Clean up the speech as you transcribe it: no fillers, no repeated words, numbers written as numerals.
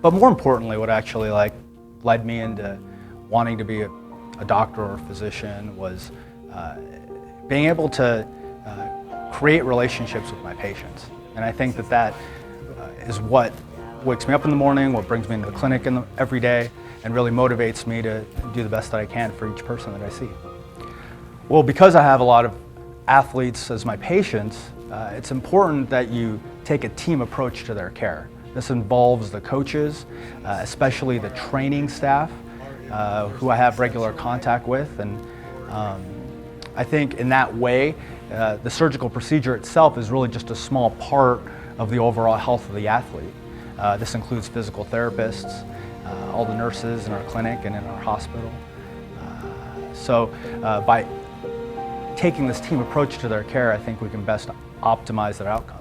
But more importantly, what actually led me into wanting to be a doctor or a physician was being able to create relationships with my patients. And I think that is what wakes me up in the morning, what brings me into the clinic every day, and really motivates me to do the best that I can for each person that I see. Well, because I have a lot of athletes as my patients, it's important that you take a team approach to their care. This involves the coaches, especially the training staff, who I have regular contact with. And I think in that way, the surgical procedure itself is really just a small part of the overall health of the athlete. This includes physical therapists, all the nurses in our clinic and in our hospital. So by taking this team approach to their care, I think we can best optimize their outcomes.